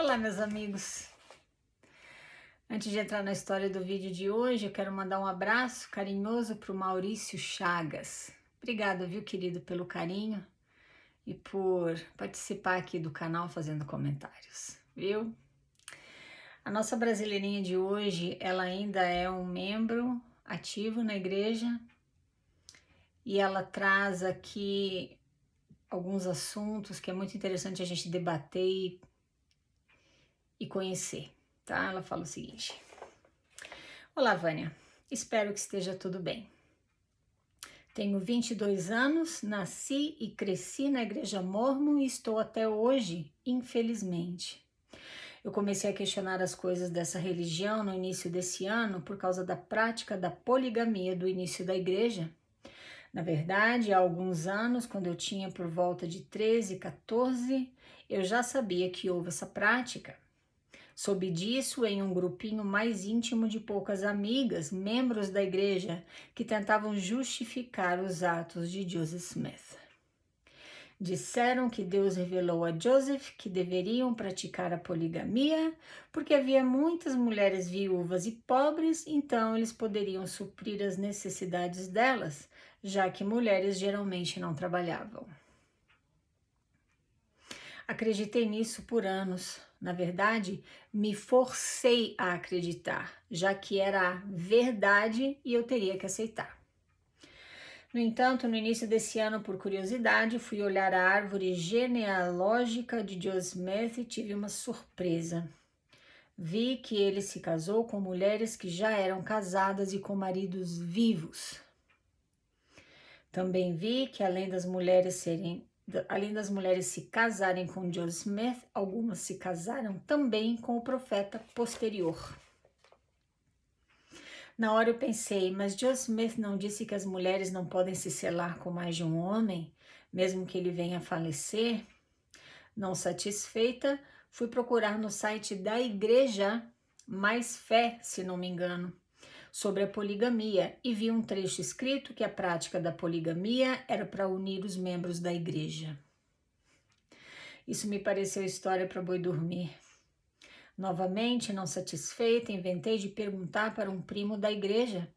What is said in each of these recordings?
Olá, meus amigos. Antes de entrar na história do vídeo de hoje, eu quero mandar um abraço carinhoso para o Maurício Chagas. Obrigada, viu, querido, pelo carinho e por participar aqui do canal fazendo comentários, viu? A nossa brasileirinha de hoje, ela ainda é um membro ativo na igreja e ela traz aqui alguns assuntos que é muito interessante a gente debater e conhecer, tá? Ela fala o seguinte: Olá, Vânia, espero que esteja tudo bem. Tenho 22 anos, nasci e cresci na igreja mórmon e estou até hoje, infelizmente. Eu comecei a questionar as coisas dessa religião no início desse ano por causa da prática da poligamia do início da igreja. Na verdade, há alguns anos, quando eu tinha por volta de 13, 14, eu já sabia que houve essa prática. Soube disso em um grupinho mais íntimo de poucas amigas, membros da igreja, que tentavam justificar os atos de Joseph Smith. Disseram que Deus revelou a Joseph que deveriam praticar a poligamia, porque havia muitas mulheres viúvas e pobres, então eles poderiam suprir as necessidades delas, já que mulheres geralmente não trabalhavam. Acreditei nisso por anos. Na verdade, me forcei a acreditar, já que era a verdade e eu teria que aceitar. No entanto, no início desse ano, por curiosidade, fui olhar a árvore genealógica de Joseph Smith e tive uma surpresa. Vi que ele se casou com mulheres que já eram casadas e com maridos vivos. Também vi que além das mulheres se casarem com Joseph Smith, algumas se casaram também com o profeta posterior. Na hora eu pensei, mas Joseph Smith não disse que as mulheres não podem se selar com mais de um homem, mesmo que ele venha a falecer? Não satisfeita, fui procurar no site da igreja Mais Fé, se não me engano, sobre a poligamia e vi um trecho escrito que a prática da poligamia era para unir os membros da igreja. Isso me pareceu história para boi dormir. Novamente, não satisfeita, inventei de perguntar para um primo da igreja.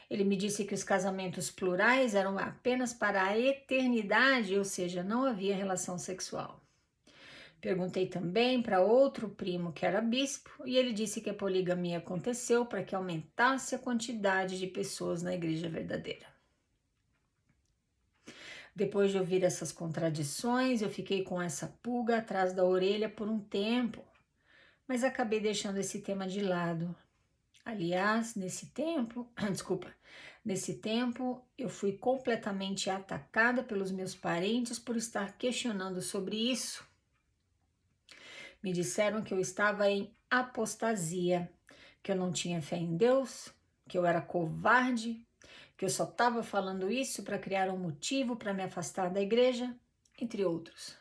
Ele me disse que os casamentos plurais eram apenas para a eternidade, ou seja, não havia relação sexual. Perguntei também para outro primo que era bispo e ele disse que a poligamia aconteceu para que aumentasse a quantidade de pessoas na igreja verdadeira. Depois de ouvir essas contradições, eu fiquei com essa pulga atrás da orelha por um tempo, mas acabei deixando esse tema de lado. Aliás, nesse tempo eu fui completamente atacada pelos meus parentes por estar questionando sobre isso. Me disseram que eu estava em apostasia, que eu não tinha fé em Deus, que eu era covarde, que eu só estava falando isso para criar um motivo para me afastar da igreja, entre outros.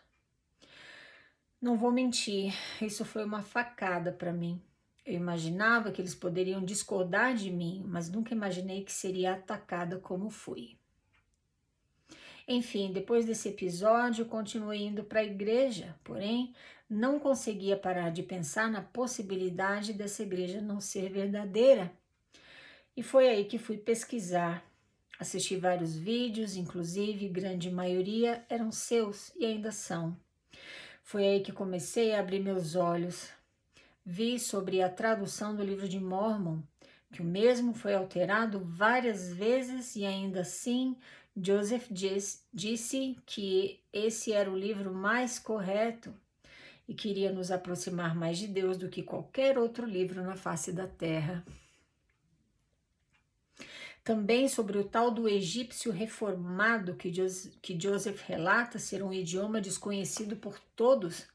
Não vou mentir, isso foi uma facada para mim. Eu imaginava que eles poderiam discordar de mim, mas nunca imaginei que seria atacada como fui. Enfim, depois desse episódio, continuei indo para a igreja, porém, não conseguia parar de pensar na possibilidade dessa igreja não ser verdadeira. E foi aí que fui pesquisar. Assisti vários vídeos, inclusive, grande maioria eram seus e ainda são. Foi aí que comecei a abrir meus olhos. Vi sobre a tradução do livro de Mórmon, que o mesmo foi alterado várias vezes e ainda assim Joseph disse que esse era o livro mais correto e queria nos aproximar mais de Deus do que qualquer outro livro na face da terra. Também sobre o tal do egípcio reformado que Joseph relata ser um idioma desconhecido por todos,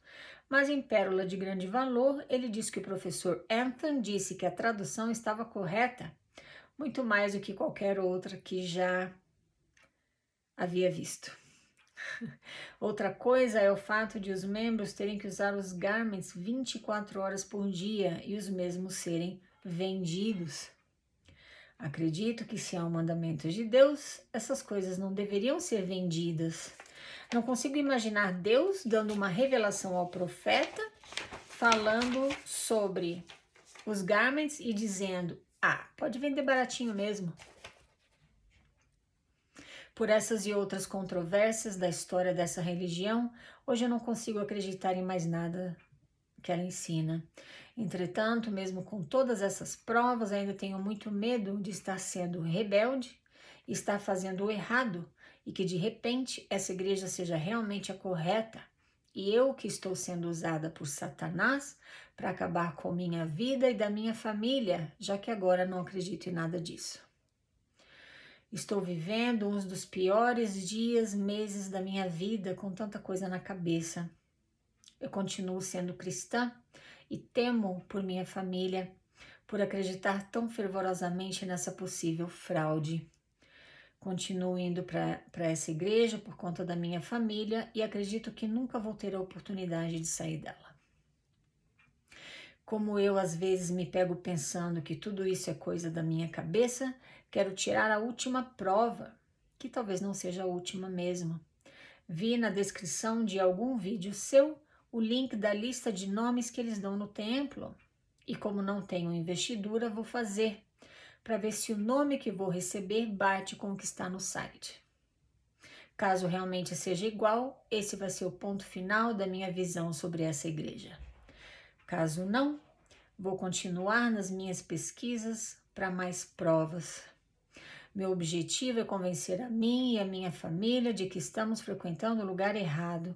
mas em pérola de grande valor, ele diz que o professor Anthony disse que a tradução estava correta, muito mais do que qualquer outra que já havia visto. Outra coisa é o fato de os membros terem que usar os garments 24 horas por dia e os mesmos serem vendidos. Acredito que se há um mandamento de Deus, essas coisas não deveriam ser vendidas. Não consigo imaginar Deus dando uma revelação ao profeta, falando sobre os garments e dizendo, pode vender baratinho mesmo. Por essas e outras controvérsias da história dessa religião, hoje eu não consigo acreditar em mais nada que ela ensina. Entretanto, mesmo com todas essas provas, ainda tenho muito medo de estar sendo rebelde, estar fazendo o errado e que de repente essa igreja seja realmente a correta e eu que estou sendo usada por Satanás para acabar com minha vida e da minha família, já que agora não acredito em nada disso. Estou vivendo um dos piores dias, meses da minha vida com tanta coisa na cabeça. Eu continuo sendo cristã e temo por minha família, por acreditar tão fervorosamente nessa possível fraude. Continuo indo para essa igreja por conta da minha família e acredito que nunca vou ter a oportunidade de sair dela. Como eu às vezes me pego pensando que tudo isso é coisa da minha cabeça, quero tirar a última prova, que talvez não seja a última mesmo. Vi na descrição de algum vídeo seu o link da lista de nomes que eles dão no templo. E como não tenho investidura, vou fazer para ver se o nome que vou receber bate com o que está no site. Caso realmente seja igual, esse vai ser o ponto final da minha visão sobre essa igreja. Caso não, vou continuar nas minhas pesquisas para mais provas. Meu objetivo é convencer a mim e a minha família de que estamos frequentando o lugar errado.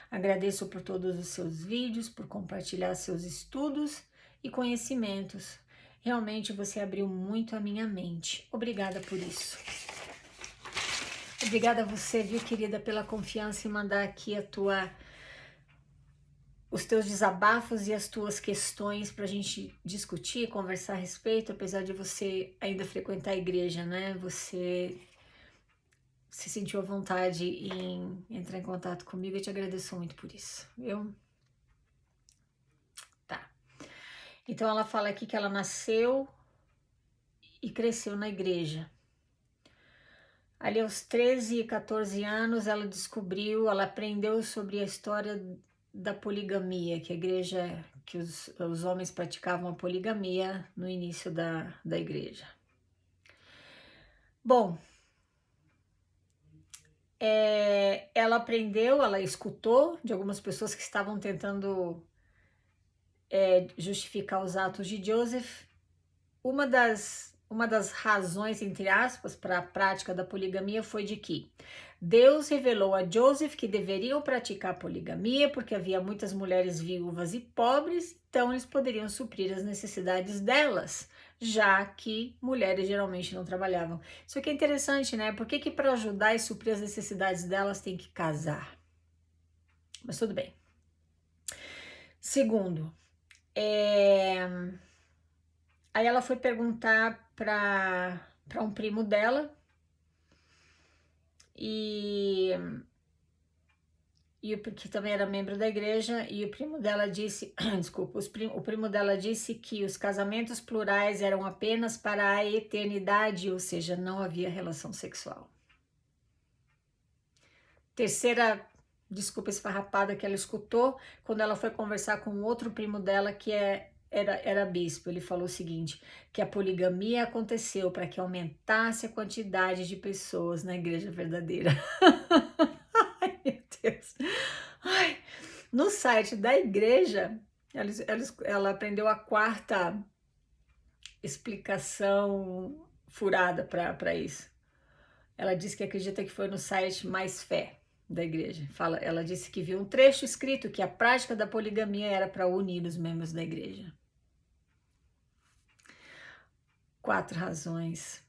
Agradeço por todos os seus vídeos, por compartilhar seus estudos e conhecimentos. Realmente você abriu muito a minha mente. Obrigada por isso. Obrigada a você, viu, querida, pela confiança em mandar aqui os teus desabafos e as tuas questões para a gente discutir, conversar a respeito, apesar de você ainda frequentar a igreja, né? Você se sentiu à vontade em entrar em contato comigo, eu te agradeço muito por isso, viu? Tá. Então ela fala aqui que ela nasceu e cresceu na igreja. Ali aos 13 e 14 anos ela aprendeu sobre a história da poligamia, que a igreja, que os homens praticavam a poligamia no início da igreja. Bom, ela aprendeu, ela escutou de algumas pessoas que estavam tentando justificar os atos de Joseph. Uma das razões, entre aspas, para a prática da poligamia foi de que Deus revelou a Joseph que deveriam praticar poligamia porque havia muitas mulheres viúvas e pobres, então eles poderiam suprir as necessidades delas, já que mulheres geralmente não trabalhavam. Isso aqui é interessante, né? Por que para ajudar e suprir as necessidades delas tem que casar? Mas tudo bem. Segundo, aí ela foi perguntar para um primo dela que também era membro da igreja, e o primo dela disse, desculpa, o primo dela disse que os casamentos plurais eram apenas para a eternidade, ou seja, não havia relação sexual. Terceira desculpa esfarrapada que ela escutou, quando ela foi conversar com outro primo dela que era bispo. Ele falou o seguinte, que a poligamia aconteceu para que aumentasse a quantidade de pessoas na igreja verdadeira. Ai, meu Deus. Ai, no site da igreja, ela aprendeu a quarta explicação furada para isso. Ela disse que acredita que foi no site Mais Fé da igreja. Ela disse que viu um trecho escrito que a prática da poligamia era para unir os membros da igreja. 4 razões,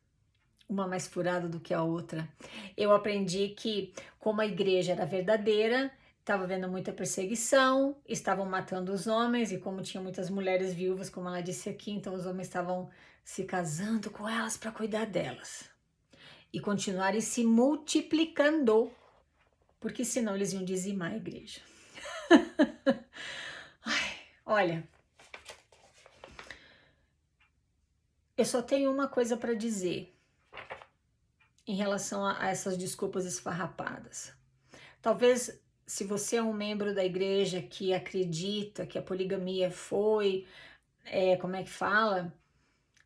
uma mais furada do que a outra. Eu aprendi que, como a igreja era verdadeira, estava havendo muita perseguição, estavam matando os homens, e como tinha muitas mulheres viúvas, como ela disse aqui, então os homens estavam se casando com elas para cuidar delas e continuarem se multiplicando, porque senão eles iam dizimar a igreja. Ai, olha, eu só tenho uma coisa para dizer em relação a essas desculpas esfarrapadas. Talvez se você é um membro da igreja que acredita que a poligamia foi, como é que fala?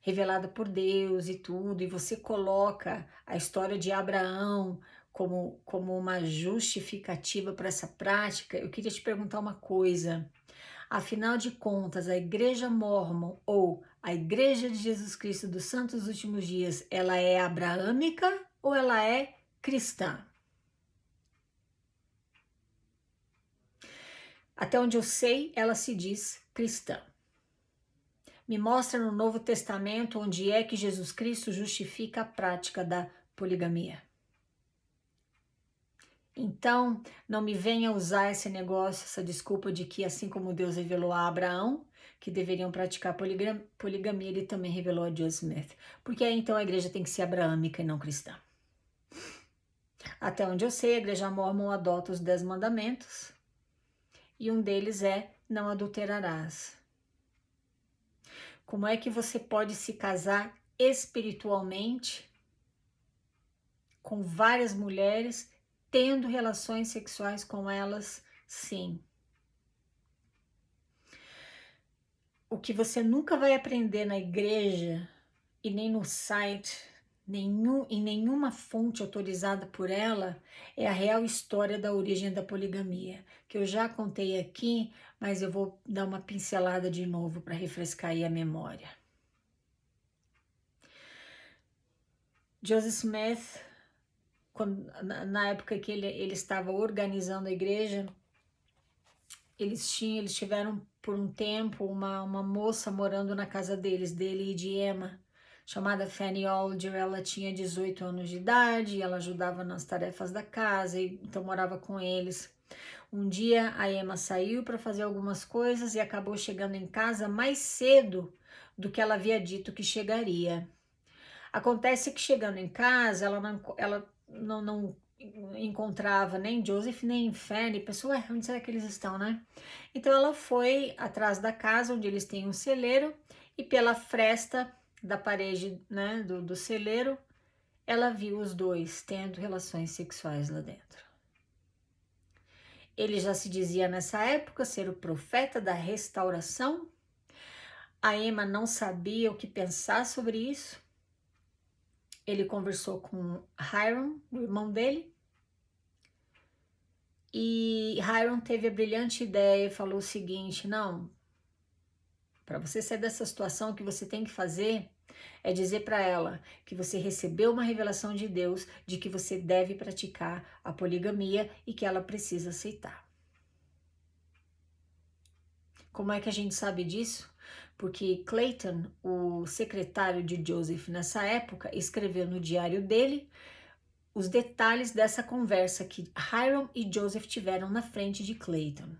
Revelada por Deus e tudo, e você coloca a história de Abraão como uma justificativa para essa prática, eu queria te perguntar uma coisa. Afinal de contas, a Igreja Mórmon ou a Igreja de Jesus Cristo dos Santos dos Últimos Dias, ela é abraâmica ou ela é cristã? Até onde eu sei, ela se diz cristã. Me mostra no Novo Testamento onde é que Jesus Cristo justifica a prática da poligamia. Então, não me venha usar esse negócio, essa desculpa de que assim como Deus revelou a Abraão que deveriam praticar poligamia, ele também revelou a Joseph Smith. Porque aí então a igreja tem que ser abraâmica e não cristã. Até onde eu sei, a igreja mórmon adota os 10 mandamentos e um deles é não adulterarás. Como é que você pode se casar espiritualmente com várias mulheres, tendo relações sexuais com elas? Sim. O que você nunca vai aprender na igreja e nem no site, em nenhuma fonte autorizada por ela, é a real história da origem da poligamia, que eu já contei aqui, mas eu vou dar uma pincelada de novo para refrescar aí a memória. Joseph Smith, na época que ele estava organizando a igreja, eles tiveram por um tempo uma moça morando na casa dele e de Emma, chamada Fanny Alder. Ela tinha 18 anos de idade, ela ajudava nas tarefas da casa, e então morava com eles. Um dia a Emma saiu para fazer algumas coisas e acabou chegando em casa mais cedo do que ela havia dito que chegaria. Acontece que chegando em casa, ela não encontrava nem Joseph nem Fanny. Pensou, onde será que eles estão, né? Então ela foi atrás da casa onde eles têm um celeiro e pela fresta da parede, né, do celeiro, ela viu os dois tendo relações sexuais lá dentro. Ele já se dizia nessa época ser o profeta da restauração. A Emma não sabia o que pensar sobre isso. Ele conversou com Hiram, o irmão dele, e Hiram teve a brilhante ideia e falou o seguinte: não, para você sair dessa situação, o que você tem que fazer é dizer para ela que você recebeu uma revelação de Deus de que você deve praticar a poligamia e que ela precisa aceitar. Como é que a gente sabe disso? Porque Clayton, o secretário de Joseph nessa época, escreveu no diário dele os detalhes dessa conversa que Hiram e Joseph tiveram na frente de Clayton.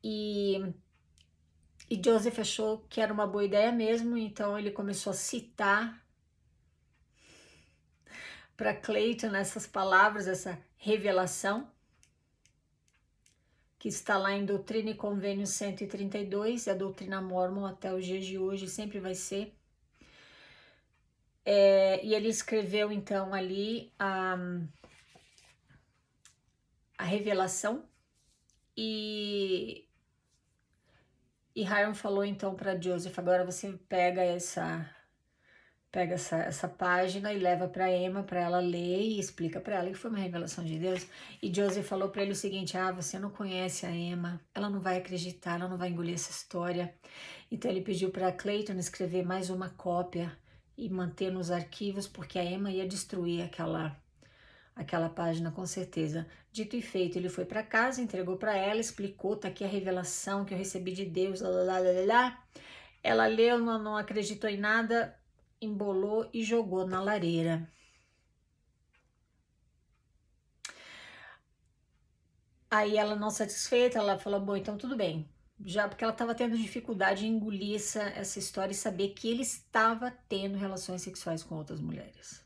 E Joseph achou que era uma boa ideia mesmo, então ele começou a citar para Clayton essas palavras, essa revelação, que está lá em Doutrina e Convênio 132, e a doutrina mórmon até os dias de hoje sempre vai ser. E ele escreveu então ali a revelação, e Hiram falou então para Joseph: agora você pega essa página e leva para Emma para ela ler e explica para ela que foi uma revelação de Deus. E Joseph falou para ele o seguinte: você não conhece a Emma, ela não vai acreditar, ela não vai engolir essa história. Então ele pediu para Clayton escrever mais uma cópia e manter nos arquivos, porque a Emma ia destruir aquela página com certeza. Dito e feito, ele foi para casa, entregou para ela, explicou: tá aqui a revelação que eu recebi de Deus, lá, lá, lá, lá. Ela leu, não acreditou em nada, embolou e jogou na lareira. Aí ela, não satisfeita, ela falou: bom, então tudo bem. Já porque ela estava tendo dificuldade em engolir essa história e saber que ele estava tendo relações sexuais com outras mulheres.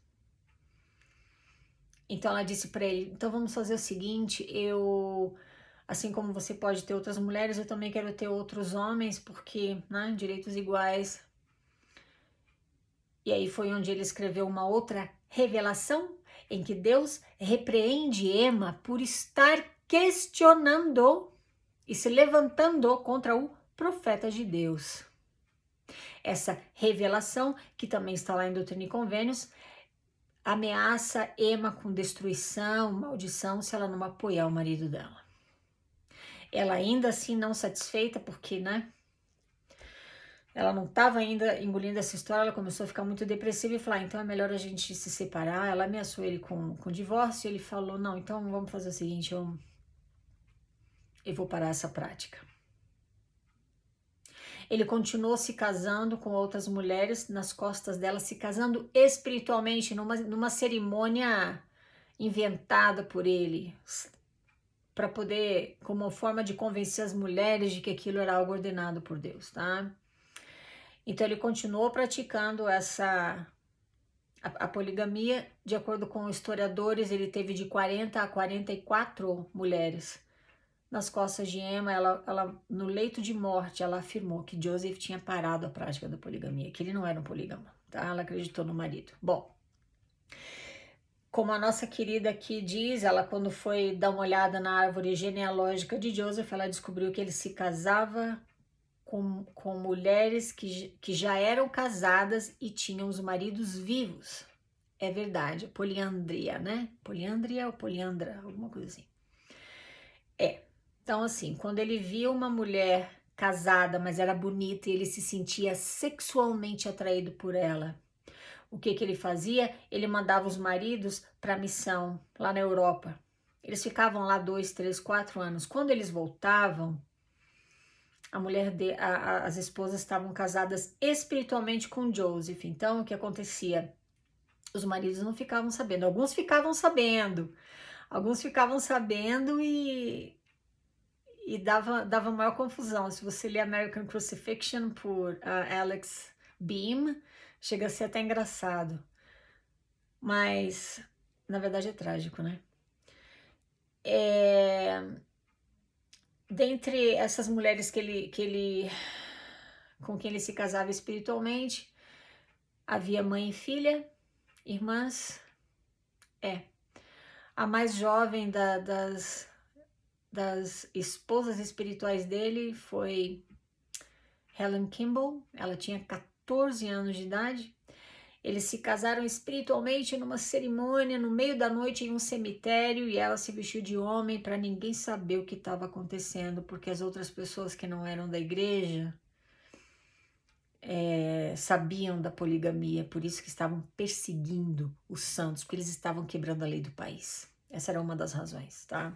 Então ela disse para ele: então vamos fazer o seguinte, assim como você pode ter outras mulheres, eu também quero ter outros homens, porque, né, direitos iguais. E aí foi onde ele escreveu uma outra revelação, em que Deus repreende Ema por estar questionando e se levantando contra o profeta de Deus. Essa revelação, que também está lá em Doutrina e Convênios, ameaça Ema com destruição, maldição, se ela não apoiar o marido dela. Ela ainda assim não satisfeita, porque, né, ela não estava ainda engolindo essa história, ela começou a ficar muito depressiva e falar, então é melhor a gente se separar. Ela ameaçou ele com divórcio, e ele falou, não, então vamos fazer o seguinte, eu vou parar essa prática. Ele continuou se casando com outras mulheres nas costas dela, se casando espiritualmente, numa cerimônia inventada por ele, para poder, como forma de convencer as mulheres de que aquilo era algo ordenado por Deus, tá? Então ele continuou praticando a poligamia. De acordo com historiadores, ele teve de 40 a 44 mulheres. Nas costas de Ema, ela, no leito de morte, ela afirmou que Joseph tinha parado a prática da poligamia, que ele não era um polígamo, tá? Ela acreditou no marido. Bom, como a nossa querida aqui diz, ela quando foi dar uma olhada na árvore genealógica de Joseph, ela descobriu que ele se casava com mulheres que já eram casadas e tinham os maridos vivos. É verdade, poliandria, né? Poliandria ou poliandra, alguma coisa assim. Então, assim, quando ele via uma mulher casada, mas era bonita e ele se sentia sexualmente atraído por ela, o que ele fazia? Ele mandava os maridos para missão lá na Europa. Eles ficavam lá 2, 3, 4 anos. Quando eles voltavam, as esposas estavam casadas espiritualmente com Joseph. Então, o que acontecia? Os maridos não ficavam sabendo. Alguns ficavam sabendo e dava maior confusão. Se você ler American Crucifixion por Alex Beam, chega a ser até engraçado. Mas, na verdade, é trágico, né? Dentre essas mulheres com quem ele se casava espiritualmente, havia mãe e filha, irmãs. A mais jovem das esposas espirituais dele foi Helen Kimball. Ela tinha 14 anos de idade. Eles se casaram espiritualmente numa cerimônia no meio da noite em um cemitério, e ela se vestiu de homem para ninguém saber o que estava acontecendo, porque as outras pessoas que não eram da igreja sabiam da poligamia, por isso que estavam perseguindo os santos, porque eles estavam quebrando a lei do país. Essa era uma das razões, tá?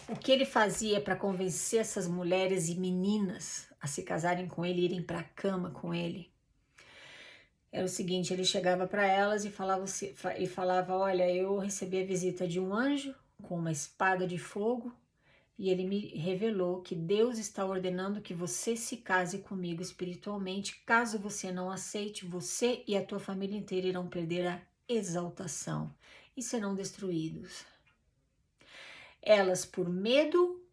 O que ele fazia para convencer essas mulheres e meninas a se casarem com ele, irem para a cama com ele, era o seguinte: ele chegava para elas e falava, olha, eu recebi a visita de um anjo com uma espada de fogo, e ele me revelou que Deus está ordenando que você se case comigo espiritualmente. Caso você não aceite, você e a tua família inteira irão perder a exaltação e serão destruídos. Elas, por medo,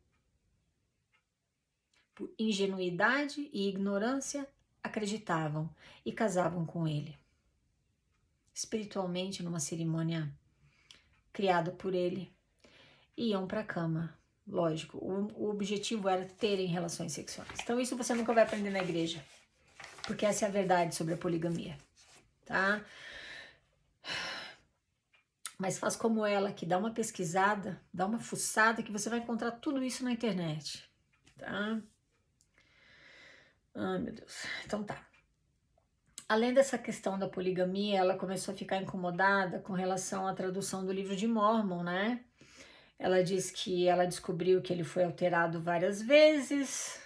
por ingenuidade e ignorância, acreditavam e casavam com ele. Espiritualmente, numa cerimônia criada por ele, iam para a cama. Lógico, o objetivo era terem relações sexuais. Então isso você nunca vai aprender na igreja, porque essa é a verdade sobre a poligamia, tá? Mas faz como ela, que dá uma pesquisada, dá uma fuçada, que você vai encontrar tudo isso na internet, tá? Ai, meu Deus. Então tá. Além dessa questão da poligamia, ela começou a ficar incomodada com relação à tradução do livro de Mórmon, né? Ela diz que ela descobriu que ele foi alterado várias vezes,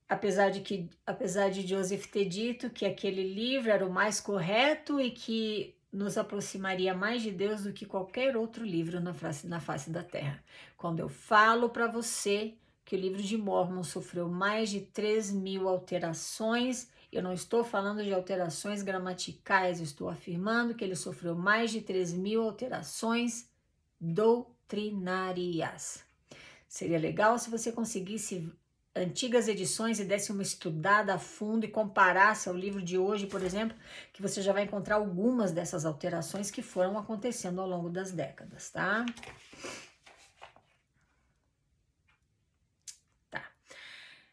apesar de Joseph ter dito que aquele livro era o mais correto e que nos aproximaria mais de Deus do que qualquer outro livro na face da terra. Quando eu falo para você que o livro de Mórmon sofreu mais de 3.000 alterações, eu não estou falando de alterações gramaticais, eu estou afirmando que ele sofreu mais de 3.000 alterações doutrinárias. Seria legal se você conseguisse antigas edições e desse uma estudada a fundo e comparasse ao livro de hoje, por exemplo, que você já vai encontrar algumas dessas alterações que foram acontecendo ao longo das décadas, tá?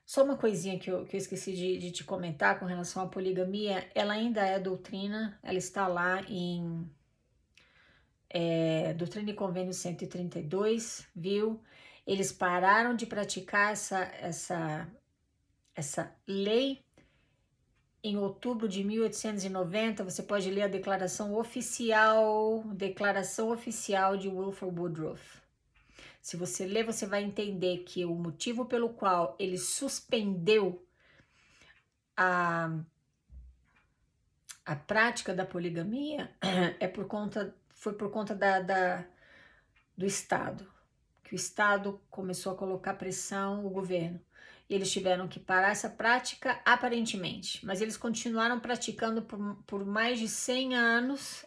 Só uma coisinha que eu esqueci de te comentar com relação à poligamia, ela ainda é doutrina, ela está lá em Doutrina e Convênio 132, viu? Eles pararam de praticar essa lei em outubro de 1890. Você pode ler a declaração oficial de Wilford Woodruff. Se você ler, você vai entender que o motivo pelo qual ele suspendeu a prática da poligamia foi por conta do Estado, que o Estado começou a colocar pressão, o governo, e eles tiveram que parar essa prática aparentemente, mas eles continuaram praticando por mais de 100 anos,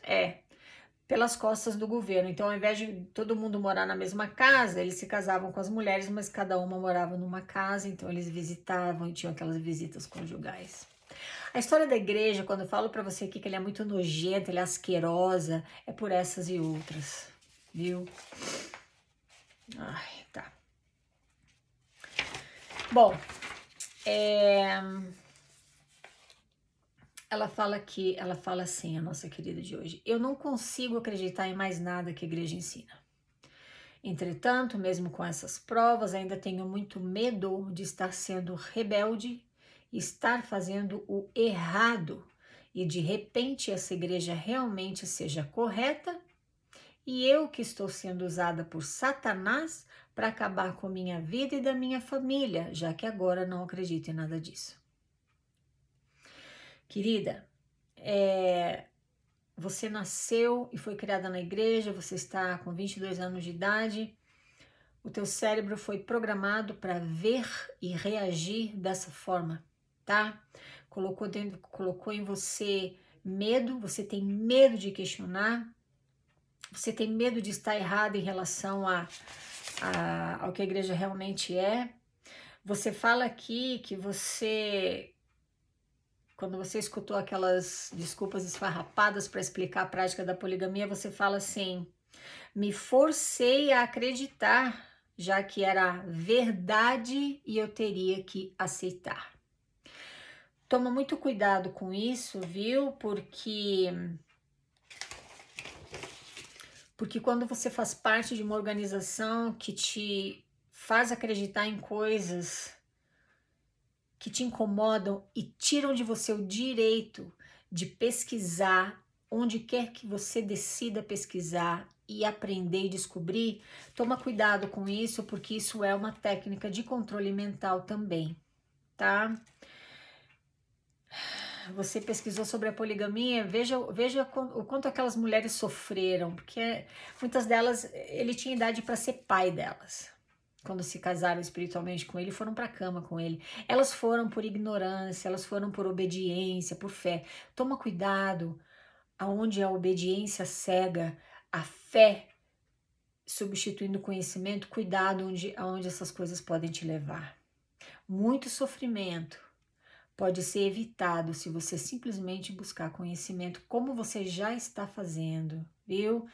pelas costas do governo. Então, ao invés de todo mundo morar na mesma casa, eles se casavam com as mulheres, mas cada uma morava numa casa, então eles visitavam e tinham aquelas visitas conjugais. A história da igreja, quando eu falo pra você aqui que ele é muito nojento, ele é asquerosa, é por essas e outras, viu? Ai, tá. Bom, ela fala assim, a nossa querida de hoje: eu não consigo acreditar em mais nada que a igreja ensina. Entretanto, mesmo com essas provas, ainda tenho muito medo de estar sendo rebelde, estar fazendo o errado e de repente essa igreja realmente seja correta e eu que estou sendo usada por Satanás para acabar com minha vida e da minha família, já que agora não acredito em nada disso. Querida, você nasceu e foi criada na igreja, você está com 22 anos de idade, o teu cérebro foi programado para ver e reagir dessa forma, tá? Colocou em você medo, você tem medo de questionar, você tem medo de estar errado em relação ao que a igreja realmente é. Você fala aqui que quando você escutou aquelas desculpas esfarrapadas para explicar a prática da poligamia, você fala assim: me forcei a acreditar, já que era verdade e eu teria que aceitar. Toma muito cuidado com isso, viu? Porque quando você faz parte de uma organização que te faz acreditar em coisas que te incomodam e tiram de você o direito de pesquisar onde quer que você decida pesquisar e aprender e descobrir, toma cuidado com isso, porque isso é uma técnica de controle mental também, tá? Você pesquisou sobre a poligamia, veja o quanto aquelas mulheres sofreram, porque muitas delas, ele tinha idade para ser pai delas. Quando se casaram espiritualmente com ele, foram para a cama com ele. Elas foram por ignorância, elas foram por obediência, por fé. Toma cuidado aonde a obediência cega, a fé substituindo o conhecimento, cuidado aonde essas coisas podem te levar. Muito sofrimento pode ser evitado se você simplesmente buscar conhecimento, como você já está fazendo, viu?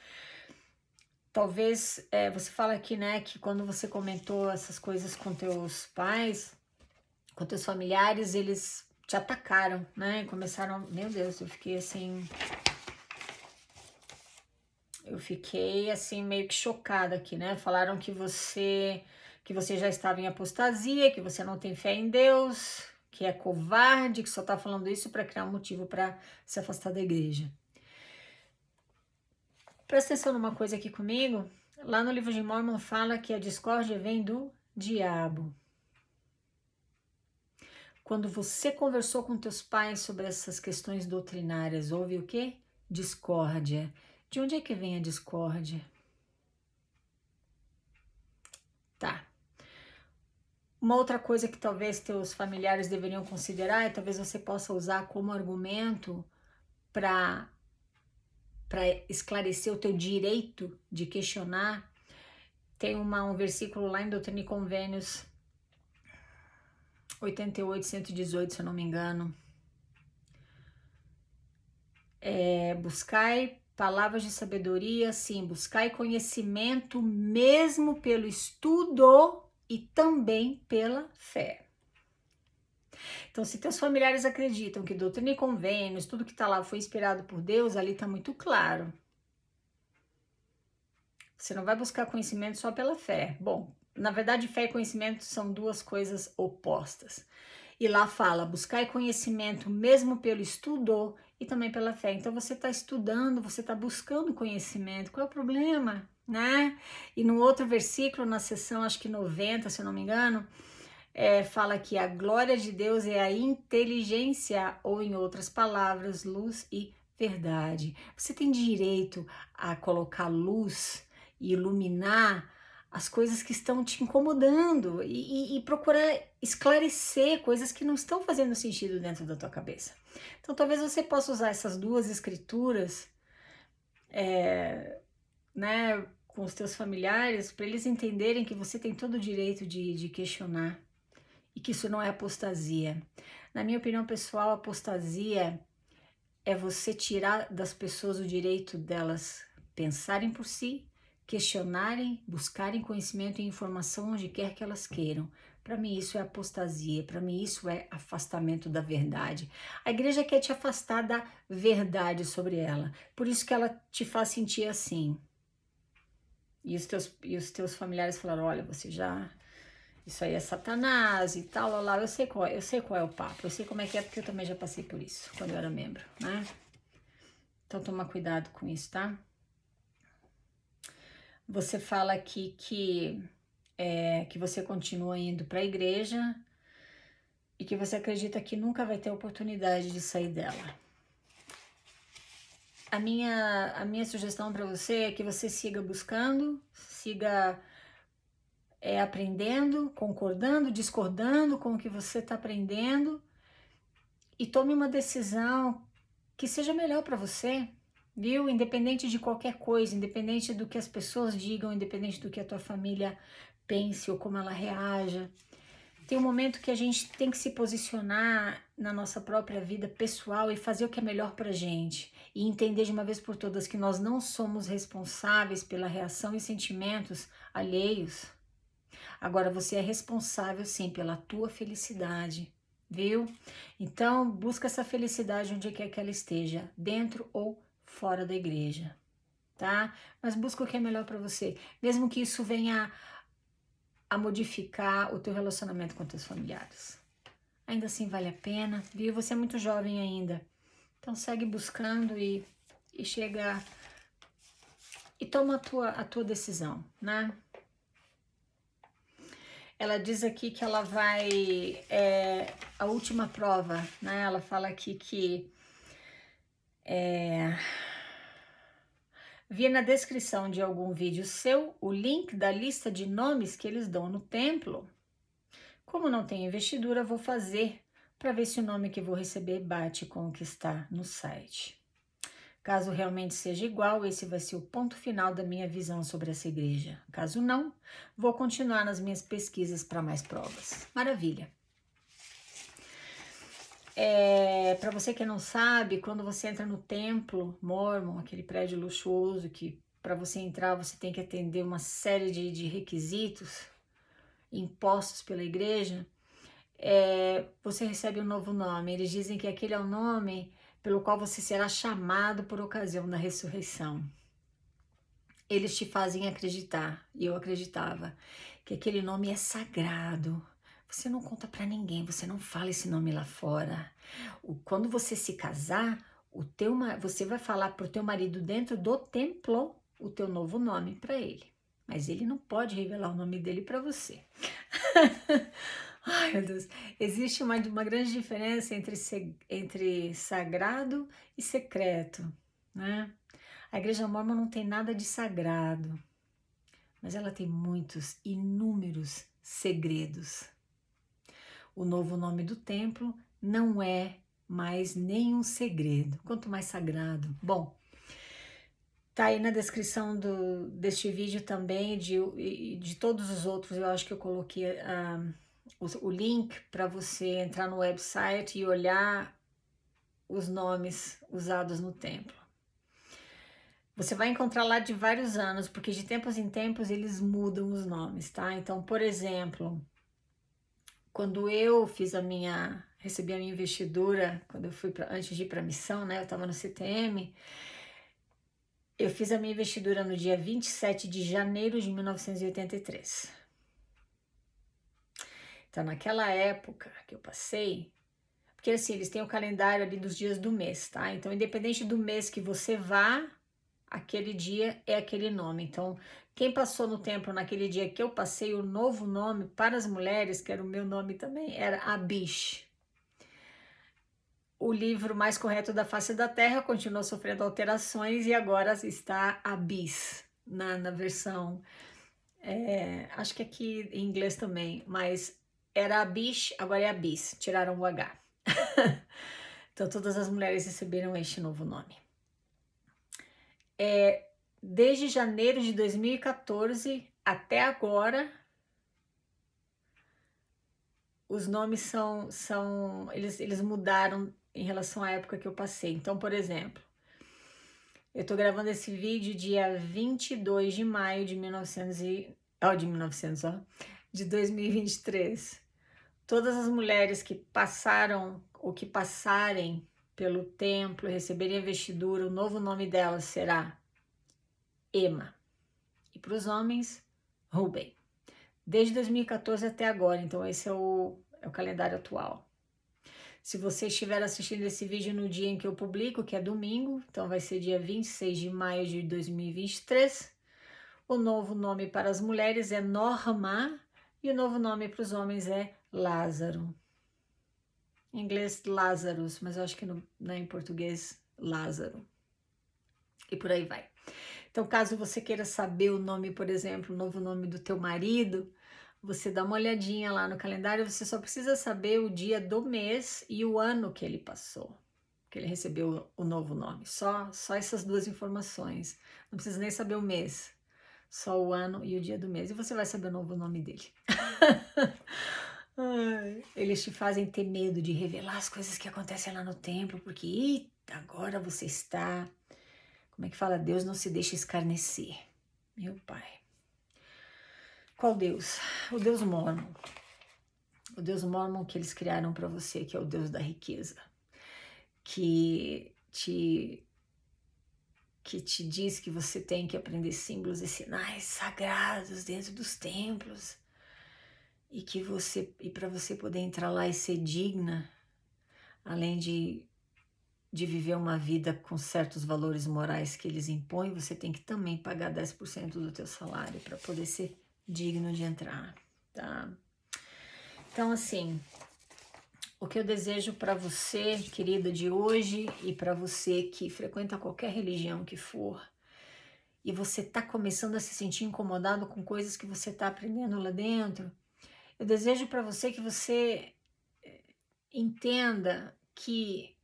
Talvez você fala aqui, né, que quando você comentou essas coisas com teus pais, com teus familiares, eles te atacaram, né? Começaram, meu Deus, eu fiquei assim meio que chocada aqui, né? Falaram que você já estava em apostasia, que você não tem fé em Deus, que é covarde, que só tá falando isso para criar um motivo para se afastar da igreja. Presta atenção numa coisa aqui comigo. Lá no livro de Mormon fala que a discórdia vem do diabo. Quando você conversou com teus pais sobre essas questões doutrinárias, houve o quê? Discórdia. De onde é que vem a discórdia? Tá. Uma outra coisa que talvez teus familiares deveriam considerar e talvez você possa usar como argumento para esclarecer o teu direito de questionar, tem um versículo lá em Doutrina e Convênios 88, 118, se eu não me engano. Buscai palavras de sabedoria, sim, buscai conhecimento mesmo pelo estudo e também pela fé. Então, se teus familiares acreditam que doutrina e convênios, tudo que está lá foi inspirado por Deus, ali está muito claro. Você não vai buscar conhecimento só pela fé. Bom, na verdade, fé e conhecimento são duas coisas opostas. E lá fala, buscar conhecimento mesmo pelo estudo e também pela fé. Então você está estudando, você está buscando conhecimento. Qual é o problema, né? E no outro versículo, na seção, acho que 90, se eu não me engano, fala que a glória de Deus é a inteligência, ou em outras palavras, luz e verdade. Você tem direito a colocar luz e iluminar as coisas que estão te incomodando e procurar esclarecer coisas que não estão fazendo sentido dentro da tua cabeça. Então, talvez você possa usar essas duas escrituras, né, com os teus familiares, para eles entenderem que você tem todo o direito de questionar e que isso não é apostasia. Na minha opinião pessoal, apostasia é você tirar das pessoas o direito delas pensarem por si, questionarem, buscarem conhecimento e informação onde quer que elas queiram. Para mim isso é apostasia, para mim isso é afastamento da verdade. A igreja quer te afastar da verdade sobre ela, por isso que ela te faz sentir assim. E os teus familiares falaram, olha, você já... Isso aí é Satanás e tal, lá, lá. Eu sei qual é o papo, eu sei como é que é, porque eu também já passei por isso, quando eu era membro, né? Então toma cuidado com isso, tá? Você fala aqui que você continua indo para a igreja e que você acredita que nunca vai ter oportunidade de sair dela. A minha sugestão para você é que você siga buscando, siga aprendendo, concordando, discordando com o que você está aprendendo e tome uma decisão que seja melhor para você, viu? Independente de qualquer coisa, independente do que as pessoas digam, independente do que a tua família pense ou como ela reaja. Tem um momento que a gente tem que se posicionar na nossa própria vida pessoal e fazer o que é melhor pra gente. E entender de uma vez por todas que nós não somos responsáveis pela reação e sentimentos alheios. Agora você é responsável sim pela tua felicidade, viu? Então busca essa felicidade onde quer que ela esteja, dentro ou fora da igreja, tá? Mas busca o que é melhor para você, mesmo que isso venha a modificar o teu relacionamento com teus familiares. Ainda assim vale a pena, viu? Você é muito jovem ainda, então segue buscando e chega e toma a tua decisão, né? Ela diz aqui que ela vai, a última prova, né? Ela fala aqui que vi na descrição de algum vídeo seu o link da lista de nomes que eles dão no templo. Como não tem investidura, vou fazer para ver se o nome que vou receber bate com o que está no site. Caso realmente seja igual, esse vai ser o ponto final da minha visão sobre essa igreja. Caso não, vou continuar nas minhas pesquisas para mais provas. Maravilha! Para você que não sabe, quando você entra no templo Mormon, aquele prédio luxuoso que para você entrar você tem que atender uma série de requisitos impostos pela igreja, você recebe um novo nome. Eles dizem que aquele é o nome pelo qual você será chamado por ocasião da ressurreição. Eles te fazem acreditar, e eu acreditava, que aquele nome é sagrado. Você não conta para ninguém, você não fala esse nome lá fora. Quando você se casar, você vai falar pro teu marido dentro do templo o teu novo nome para ele. Mas ele não pode revelar o nome dele para você. Ai, meu Deus. Existe uma grande diferença entre sagrado e secreto, né? A igreja mórmon não tem nada de sagrado, mas ela tem muitos, inúmeros segredos. O novo nome do templo não é mais nenhum segredo, quanto mais sagrado. Bom, tá aí na descrição deste vídeo também, de todos os outros, eu acho que eu coloquei o link para você entrar no website e olhar os nomes usados no templo. Você vai encontrar lá de vários anos, porque de tempos em tempos eles mudam os nomes, tá? Então, por exemplo, quando eu recebi a minha investidura, quando eu fui antes de ir para a missão, né? Eu estava no CTM, eu fiz a minha investidura no dia 27 de janeiro de 1983. Então, naquela época que eu passei, porque assim, eles têm o calendário ali dos dias do mês, tá? Então, independente do mês que você vá, aquele dia é aquele nome. Então, quem passou no templo naquele dia que eu passei, o novo nome para as mulheres, que era o meu nome também, era Abish. O livro mais correto da face da Terra continuou sofrendo alterações e agora está Abis, na versão, acho que aqui em inglês também, mas era Abish, agora é Abis, tiraram o H. Então todas as mulheres receberam este novo nome. Desde janeiro de 2014 até agora, os nomes eles mudaram em relação à época que eu passei. Então, por exemplo, eu tô gravando esse vídeo dia 22 de maio de 2023. Todas as mulheres que passaram ou que passarem pelo templo, receberem a investidura, o novo nome delas será Ema. E para os homens, Ruben. Desde 2014 até agora, então esse é o calendário atual. Se você estiver assistindo esse vídeo no dia em que eu publico, que é domingo, então vai ser dia 26 de maio de 2023, o novo nome para as mulheres é Norma e o novo nome para os homens é Lázaro. Em inglês, Lazarus, mas eu acho que em português, Lázaro. E por aí vai. Então, caso você queira saber o nome, por exemplo, o novo nome do teu marido, você dá uma olhadinha lá no calendário, você só precisa saber o dia do mês e o ano que ele passou, que ele recebeu o novo nome. Só essas duas informações. Não precisa nem saber o mês, só o ano e o dia do mês. E você vai saber o novo nome dele. Ai, eles te fazem ter medo de revelar as coisas que acontecem lá no templo, porque eita, agora você está... Como é que fala? Deus não se deixa escarnecer. Meu pai. Qual Deus? O Deus Mórmon. O Deus Mórmon que eles criaram para você, que é o Deus da riqueza. Que te diz que você tem que aprender símbolos e sinais sagrados dentro dos templos. E para você poder entrar lá e ser digna, além de viver uma vida com certos valores morais que eles impõem, você tem que também pagar 10% do teu salário para poder ser digno de entrar, tá? Então, assim, o que eu desejo para você, querida, de hoje, e para você que frequenta qualquer religião que for, e você tá começando a se sentir incomodado com coisas que você tá aprendendo lá dentro, eu desejo para você que você entenda que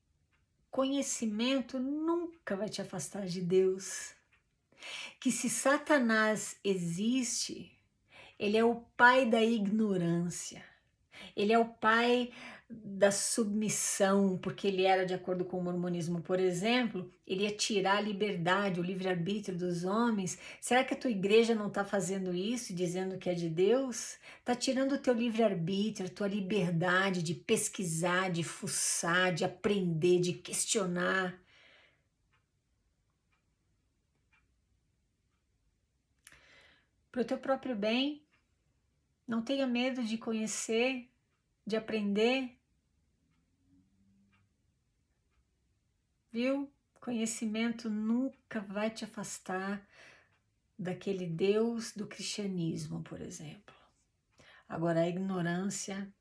conhecimento nunca vai te afastar de Deus. Que se Satanás existe, ele é o pai da ignorância. Ele é o pai da submissão, porque ele era, de acordo com o mormonismo, por exemplo, ele ia tirar a liberdade, o livre-arbítrio dos homens. Será que a tua igreja não está fazendo isso, dizendo que é de Deus? Está tirando o teu livre-arbítrio, a tua liberdade de pesquisar, de fuçar, de aprender, de questionar. Para o teu próprio bem, não tenha medo de conhecer, de aprender. Viu? Conhecimento nunca vai te afastar daquele Deus do cristianismo, por exemplo. Agora, a ignorância,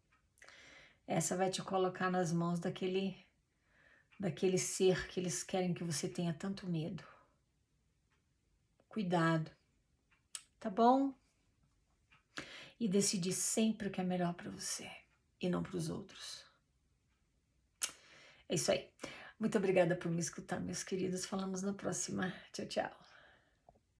essa vai te colocar nas mãos daquele ser que eles querem que você tenha tanto medo. Cuidado, tá bom? E decidir sempre o que é melhor para você e não para os outros. É isso aí. Muito obrigada por me escutar, meus queridos. Falamos na próxima. Tchau, tchau.